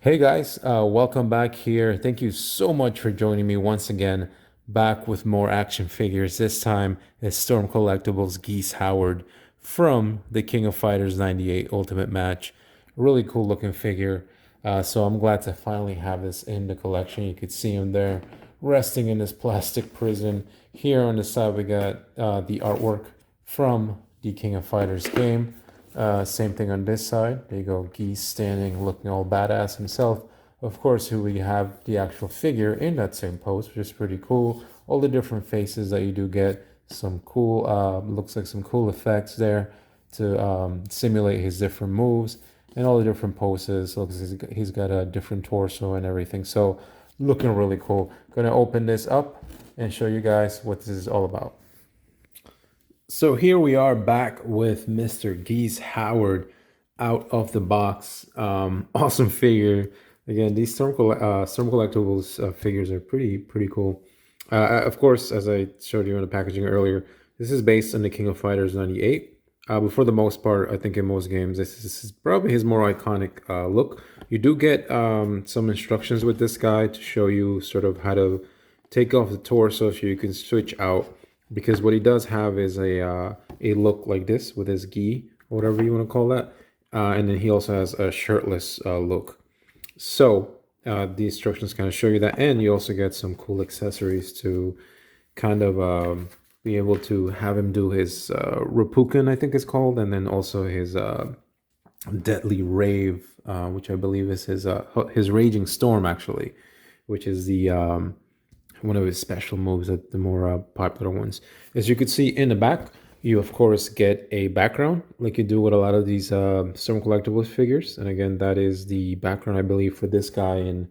Hey guys, welcome back here. Thank you so much for joining me once again, back with more action figures. This time it's Storm Collectibles Geese Howard from the King of Fighters 98 Ultimate Match. Really cool looking figure. So I'm glad to finally have this in the collection. You could see him there resting in this plastic prison. Here on the side we got the artwork from the King of Fighters game. Same thing on this side. There you go, Geese standing, looking all badass himself. Of course, here we have the actual figure in that same pose, which is pretty cool. All the different faces that you do get, some cool, looks like some cool effects there to simulate his different moves and all the different poses. Looks like he's got a different torso and everything. So looking really cool. Gonna open this up and show you guys what this is all about. So here we are back with Mr. Geese Howard out of the box. Awesome figure. Again, these Storm Collectibles figures are pretty cool. Of course, as I showed you in the packaging earlier, this is based on the King of Fighters 98. But for the most part, I think in most games, this is probably his more iconic look. You do get some instructions with this guy to show you sort of how to take off the torso so you can switch out. Because what he does have is a look like this with his gi, or whatever you want to call that. And then he also has a shirtless look. So the instructions kind of show you that. And you also get some cool accessories to kind of be able to have him do his Reppuken, I think it's called. And then also his Deadly Rave, which I believe is his Raging Storm, actually. Which is the... one of his special moves, the more popular ones. As you could see in the back, you of course get a background like you do with a lot of these Storm Collectibles figures. And again, that is the background, I believe, for this guy in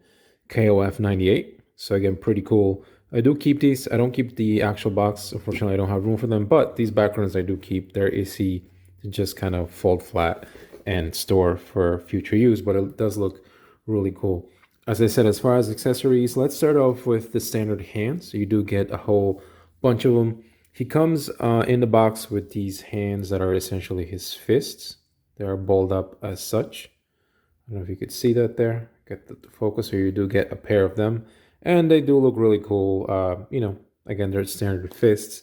KOF 98. So again, pretty cool. I do keep these. I don't keep the actual box. Unfortunately, I don't have room for them. But these backgrounds I do keep. They're easy to just kind of fold flat and store for future use. But it does look really cool. As I said, as far as accessories, let's start off with the standard hands. So you do get a whole bunch of them. He comes in the box with these hands that are essentially his fists. They are balled up as such. I don't know if you could see that there. Get the focus, so you do get a pair of them. And they do look really cool. You know, again, they're standard fists.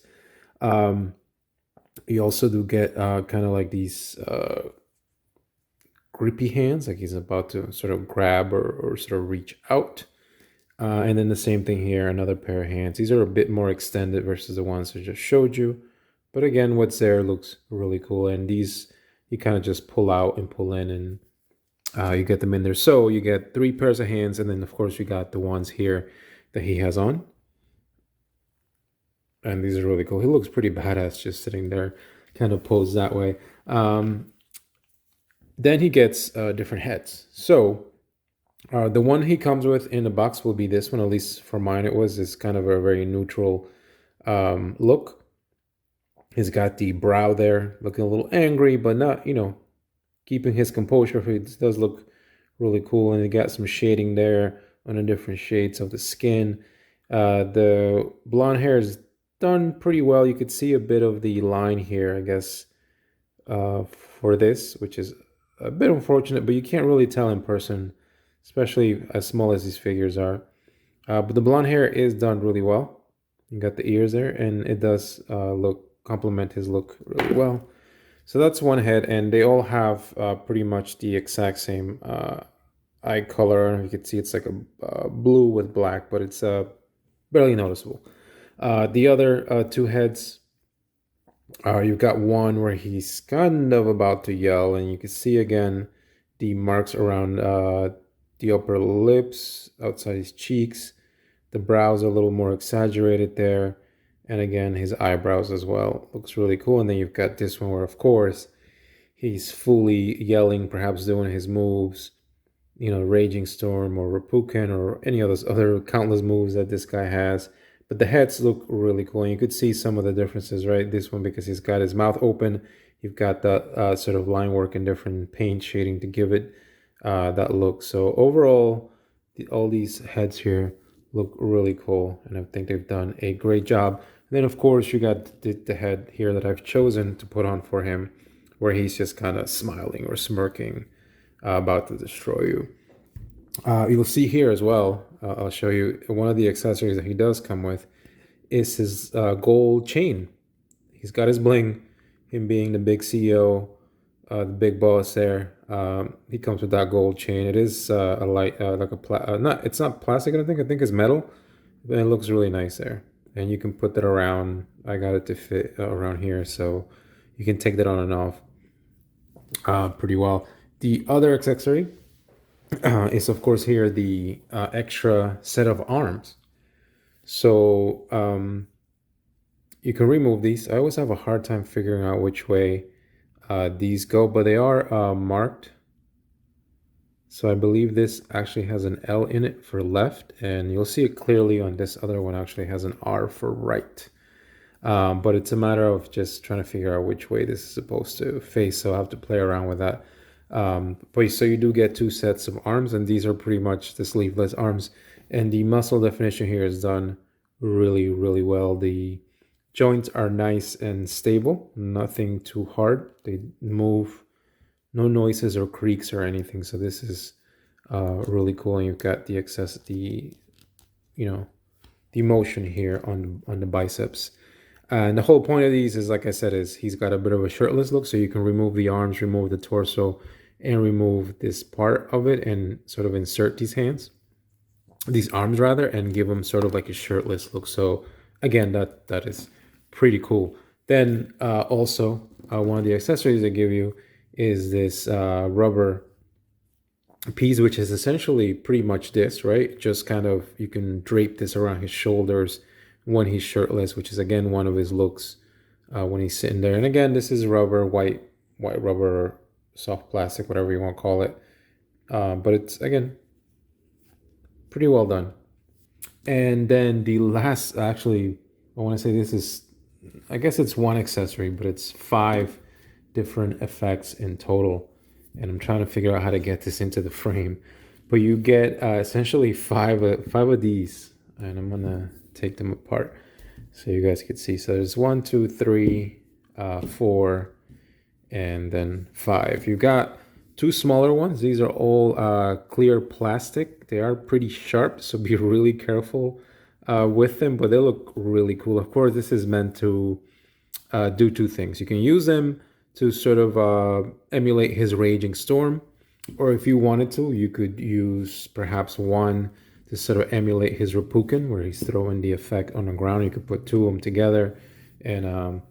You also do get kind of like these... grippy hands, like he's about to sort of grab or sort of reach out. And then the same thing here, another pair of hands. These are a bit more extended versus the ones I just showed you. But again, what's there looks really cool. And these, you kind of just pull out and pull in and you get them in there. So you get 3 pairs of hands. And then, of course, you got the ones here that he has on. And these are really cool. He looks pretty badass just sitting there, kind of posed that way. Then he gets different heads. So the one he comes with in the box will be this one. At least for mine it was. It's kind of a very neutral look. He's got the brow there, looking a little angry, but not, you know, keeping his composure. It does look really cool. And he got some shading there on the different shades of the skin. The blonde hair is done pretty well. You could see a bit of the line here, I guess, for this, which is a bit unfortunate, but you can't really tell in person, especially as small as these figures are. But the blonde hair is done really well. You got the ears there, and it does complement his look really well. So that's one head, and they all have pretty much the exact same eye color. You can see it's like a blue with black, but it's barely noticeable. The other 2 heads, you've got one where he's kind of about to yell, and you can see again the marks around the upper lips, outside his cheeks. The brows are a little more exaggerated there. And again, his eyebrows as well. Looks really cool. And then you've got this one where, of course, he's fully yelling, perhaps doing his moves, you know, Raging Storm or Rapukin or any of those other countless moves that this guy has. But the heads look really cool. And you could see some of the differences, right? This one, because he's got his mouth open. You've got that sort of line work and different paint shading to give it that look. So overall, all these heads here look really cool. And I think they've done a great job. And then, of course, you got the head here that I've chosen to put on for him, where he's just kind of smiling or smirking, about to destroy you. You'll see here as well, I'll show you, one of the accessories that he does come with is his gold chain. He's got his bling, him being the big CEO, the big boss there. He comes with that gold chain. It is a light, like a it's not plastic. I think it's metal, but it looks really nice there. And you can put that around. I got it to fit around here, so you can take that on and off pretty well. The other accessory is, of course, here the extra set of arms. So you can remove these. I always have a hard time figuring out which way these go, but they are marked. So I believe this actually has an L in it for left, and you'll see it clearly on this other one actually has an R for right. But it's a matter of just trying to figure out which way this is supposed to face, so I have to play around with that. But so you do get two sets of arms, and these are pretty much the sleeveless arms. And the muscle definition here is done really, really well. The joints are nice and stable, nothing too hard. They move, no noises or creaks or anything. So this is really cool. And you've got the the motion here on the biceps. And the whole point of these is, like I said, is he's got a bit of a shirtless look, so you can remove the arms, remove the torso, and remove this part of it and sort of insert these arms rather, and give them sort of like a shirtless look. So again, that is pretty cool. Then also one of the accessories they give you is this rubber piece, which is essentially pretty much this, right? Just kind of, you can drape this around his shoulders when he's shirtless, which is again one of his looks when he's sitting there. And again, this is rubber, white rubber, soft plastic, whatever you want to call it. But it's, again, pretty well done. And then the last, actually, I want to say this is, I guess it's one accessory, but it's 5 different effects in total. And I'm trying to figure out how to get this into the frame. But you get essentially five of these, and I'm gonna take them apart so you guys can see. So there's 1, 2, 3, 4, and then 5. You got 2 smaller ones. These are all clear plastic. They are pretty sharp, so be really careful with them, but they look really cool. Of course, this is meant to do 2 things. You can use them to sort of emulate his Raging Storm, or if you wanted to, you could use perhaps one to sort of emulate his Rapukin, where he's throwing the effect on the ground. You could put 2 of them together and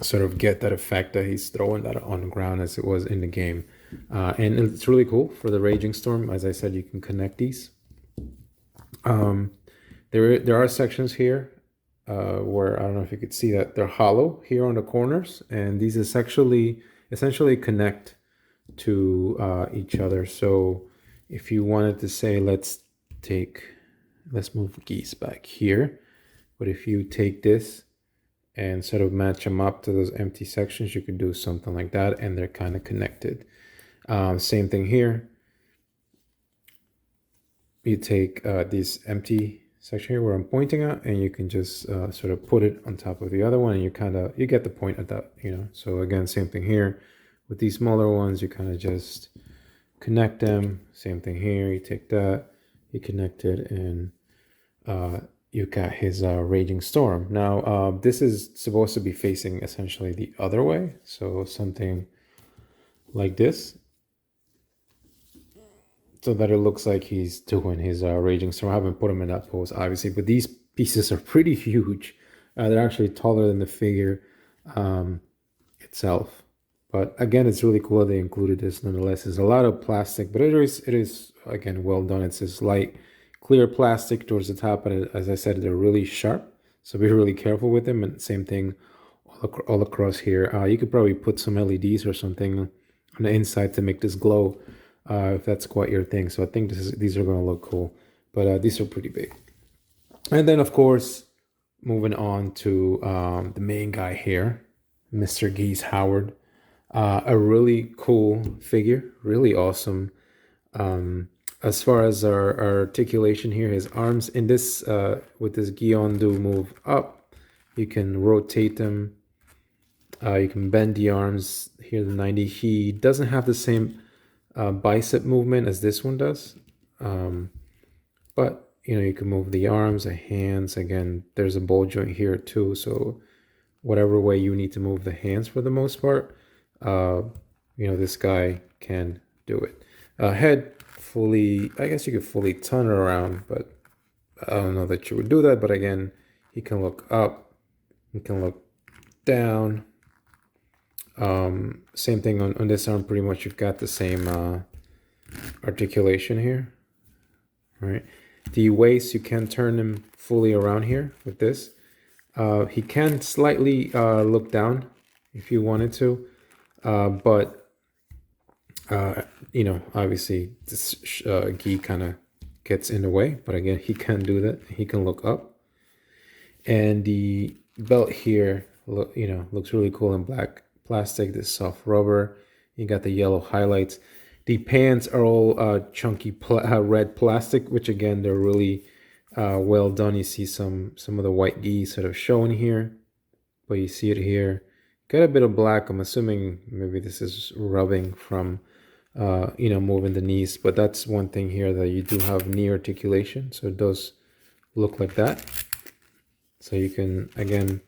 sort of get that effect that he's throwing that on the ground as it was in the game. And it's really cool for the Raging Storm. As I said, you can connect these. There are sections here where, I don't know if you could see that, they're hollow here on the corners, and these essentially connect to each other. So if you wanted to say, let's move Geese back here, but if you take this and sort of match them up to those empty sections, you could do something like that, and they're kind of connected. Same thing here. You take this empty section here where I'm pointing at, and you can just sort of put it on top of the other one, and you get the point at that, So again, same thing here with these smaller ones. You kind of just connect them. Same thing here. You take that, you connect it, and you got his Raging Storm. Now, this is supposed to be facing essentially the other way, so something like this, so that it looks like he's doing his Raging Storm. I haven't put him in that pose, obviously, but these pieces are pretty huge. They're actually taller than the figure itself. But again, it's really cool that they included this nonetheless. There's a lot of plastic, but it is again well done. It's this light, clear plastic towards the top, and as I said, they're really sharp. So be really careful with them. And same thing all across here. You could probably put some LEDs or something on the inside to make this glow, if that's quite your thing. So I think these are going to look cool, but these are pretty big. And then of course, moving on to the main guy here, Mr. Geese Howard. A really cool figure, really awesome. As far as our articulation here, his arms in this with this Guillaume move up, you can rotate them. You can bend the arms here to 90. He doesn't have the same bicep movement as this one does, but you can move the arms, the hands. Again, there's a ball joint here too, so whatever way you need to move the hands for the most part, this guy can do it. Head fully, I guess you could fully turn it around, but I don't know that you would do that. But again, he can look up, he can look down. Same thing on this arm. Pretty much you've got the same articulation here, right? The waist, you can turn him fully around here with this. He can slightly look down if you wanted to, but obviously this gi kind of gets in the way. But again, he can do that. He can look up, and the belt here, looks really cool in black plastic. This soft rubber. You got the yellow highlights. The pants are all chunky red plastic, which again, they're really well done. You see some of the white gi sort of showing here, but you see it here. Got a bit of black. I'm assuming maybe this is rubbing from moving the knees, but that's one thing here, that you do have knee articulation, so it does look like that. So you can again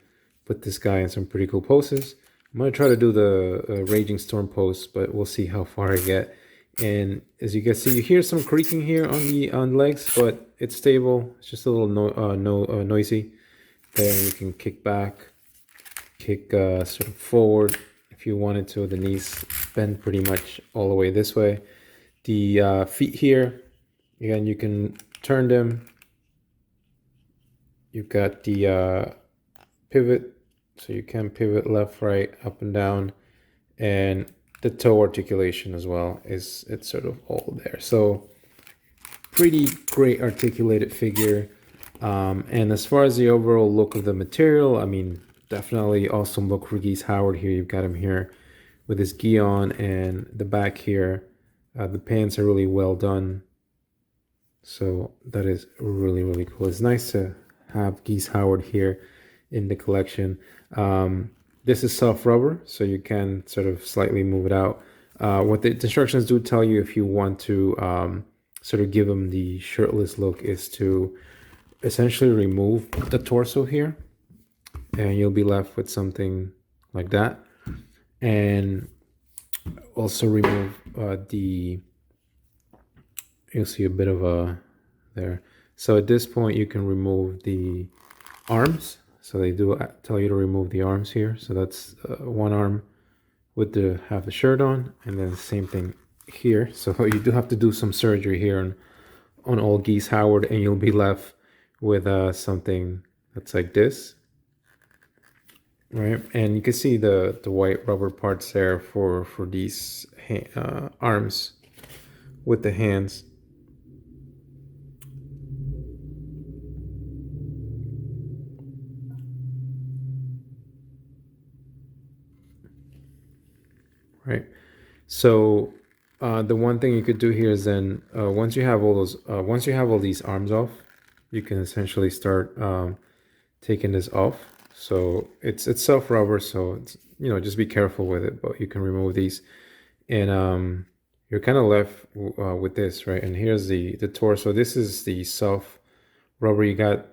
put this guy in some pretty cool poses. I'm gonna try to do the Raging Storm pose, but we'll see how far I get. And as you can see, you hear some creaking here on legs, but it's stable. It's just a little noisy. Then you can kick back, kick sort of forward if you wanted to. The knees bend pretty much all the way this way. The feet here, again, you can turn them. You've got the pivot, so you can pivot left, right, up and down, and the toe articulation as well it's sort of all there. So pretty great articulated figure. And as far as the overall look of the material, I mean, definitely awesome look for Geese Howard here. You've got him here with his gi on, and the back here, the pants are really well done. So that is really, really cool. It's nice to have Geese Howard here in the collection. This is soft rubber, so you can sort of slightly move it out. What the instructions do tell you, if you want to sort of give him the shirtless look, is to essentially remove the torso here, and you'll be left with something like that. And also remove you'll see a bit of a there. So at this point you can remove the arms. So they do tell you to remove the arms here. So that's one arm with have the shirt on, and then the same thing here. So you do have to do some surgery here on all Geese Howard, and you'll be left with something that's like this, right? And you can see the white rubber parts there for these arms with the hands. Right. So the one thing you could do here is then once you have all these arms off, you can essentially start taking this off. So it's soft rubber, so it's, just be careful with it, but you can remove these, and you're kind of left with this, right? And here's the torso. This is the soft rubber. You got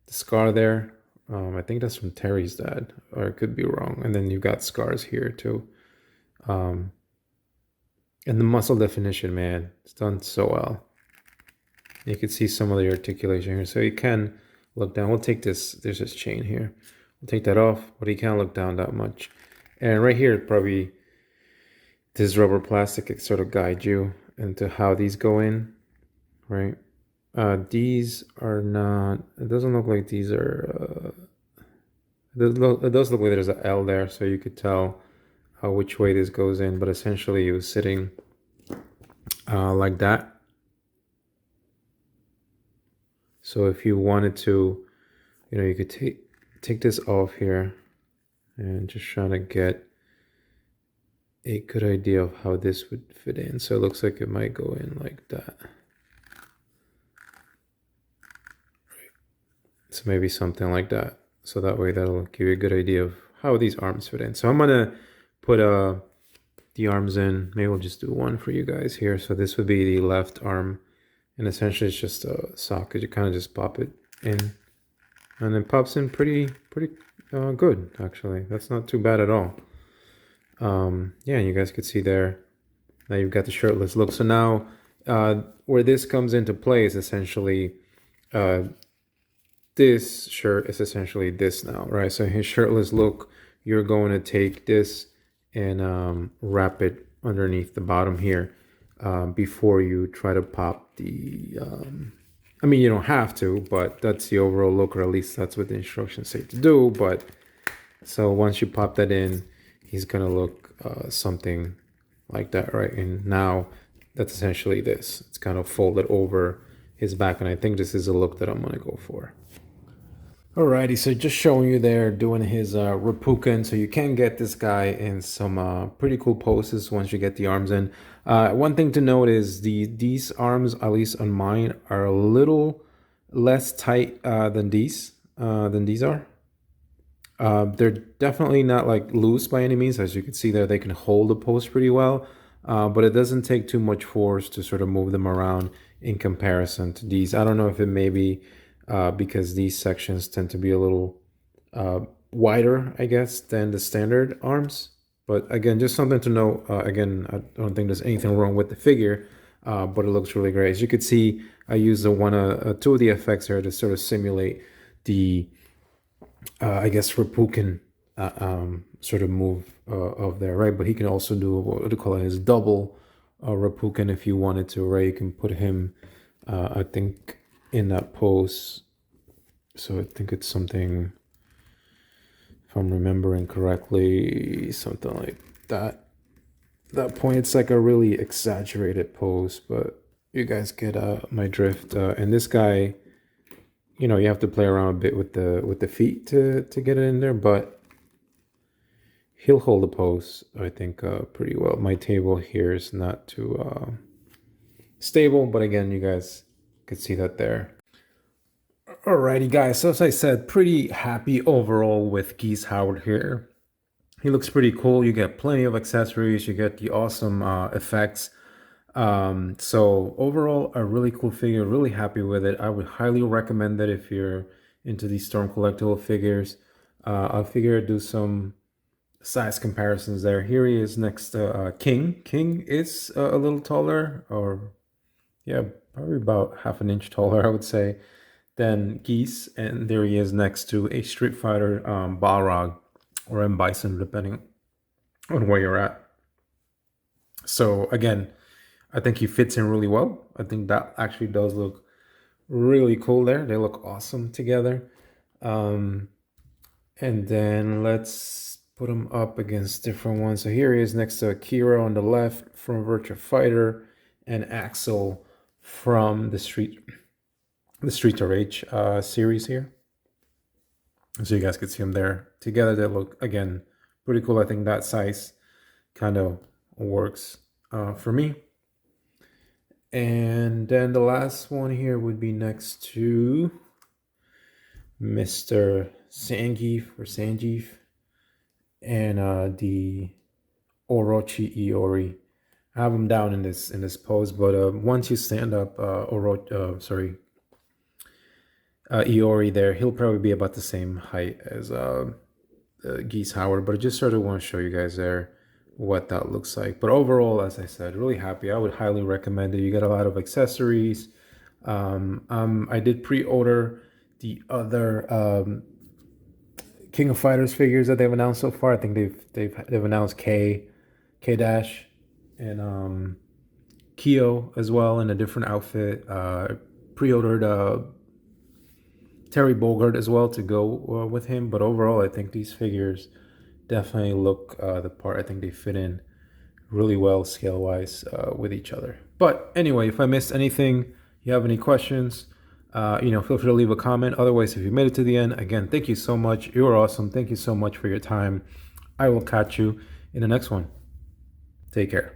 the scar there. I think that's from Terry's dad, or it could be wrong. And then you've got scars here too. And the muscle definition, man, it's done so well. You can see some of the articulation here, so you can look down. We'll take this, there's this chain here. We'll take that off, but you can't look down that much. And right here, probably this rubber plastic, it sort of guides you into how these go in, right? These are not, it doesn't look like these are, it does look like there's an L there, so you could tell which way this goes in, but essentially it was sitting like that. So if you wanted to, you know, you could take this off here and just trying to get a good idea of how this would fit in. So it looks like it might go in like that. So maybe something like that. So that way that'll give you a good idea of how these arms fit in. So I'm gonna put the arms in. Maybe we'll just do one for you guys here. So this would be the left arm, and essentially it's just a socket. You kind of just pop it in, and it pops in pretty good actually. That's not too bad at all. Yeah, you guys could see there. Now you've got the shirtless look. So now where this comes into play is essentially this shirt is essentially this now, right? So his shirtless look, you're going to take this and wrap it underneath the bottom here before you try to pop the, I mean, you don't have to, but that's the overall look, or at least that's what the instructions say to do. But so once you pop that in, he's going to look something like that, right? And now that's essentially this. It's kind of folded over his back, and I think this is a look that I'm going to go for. Alrighty, so just showing you there doing his Rapukin. So you can get this guy in some pretty cool poses once you get the arms in. One thing to note is these arms, at least on mine, are a little less tight than these are. They're definitely not like loose by any means. As you can see there, they can hold the pose pretty well, but it doesn't take too much force to sort of move them around in comparison to these. I don't know if it may be because these sections tend to be a little wider, I guess, than the standard arms. But again, just something to know. Again, I don't think there's anything wrong with the figure, but it looks really great. As you can see, I used two of the effects here to sort of simulate the, I guess, Rapukin sort of move of there, right? But he can also do what do you call it, his double Rapukin if you wanted to, right? You can put him, I think, in that pose. So I think it's something, if I'm remembering correctly, something like that. That point, it's like a really exaggerated pose, but you guys get my drift. And this guy, you know, you have to play around a bit with the feet to get it in there, but he'll hold the pose, I think, pretty well. My table here is not too stable, but again, you guys could see that there. Alrighty, guys. So as I said, pretty happy overall with Geese Howard here. He looks pretty cool. You get plenty of accessories. You get the awesome effects. So overall, a really cool figure. Really happy with it. I would highly recommend it if you're into these Storm Collectible figures. I'll figure do some size comparisons there. Here he is next to King. King is a little taller, or yeah, probably about half an inch taller, I would say, than Geese. And there he is next to a Street Fighter Balrog or M. Bison, depending on where you're at. So again, I think he fits in really well. I think that actually does look really cool there. They look awesome together. And then let's put him up against different ones. So here he is next to Akira on the left from Virtua Fighter, and Axel from the Street of Rage series here. So you guys could see them there together. They look, again, pretty cool. I think that size kind of works for me. And then the last one here would be next to Mr. Sanjeev and the Orochi Iori. I have him down in this pose, but once you stand up, Iori there, he'll probably be about the same height as Geese Howard, but I just sort of want to show you guys there what that looks like. But overall, as I said, really happy. I would highly recommend it. You get a lot of accessories. I did pre-order the other King of Fighters figures that they've announced so far. I think they've announced K Dash and Keo as well in a different outfit. Pre-ordered Terry Bogard as well to go with him. But overall, I think these figures definitely look the part. I think they fit in really well scale-wise with each other. But anyway, if I missed anything, you have any questions, feel free to leave a comment. Otherwise, if you made it to the end, again, thank you so much. You are awesome. Thank you so much for your time. I will catch you in the next one. Take care.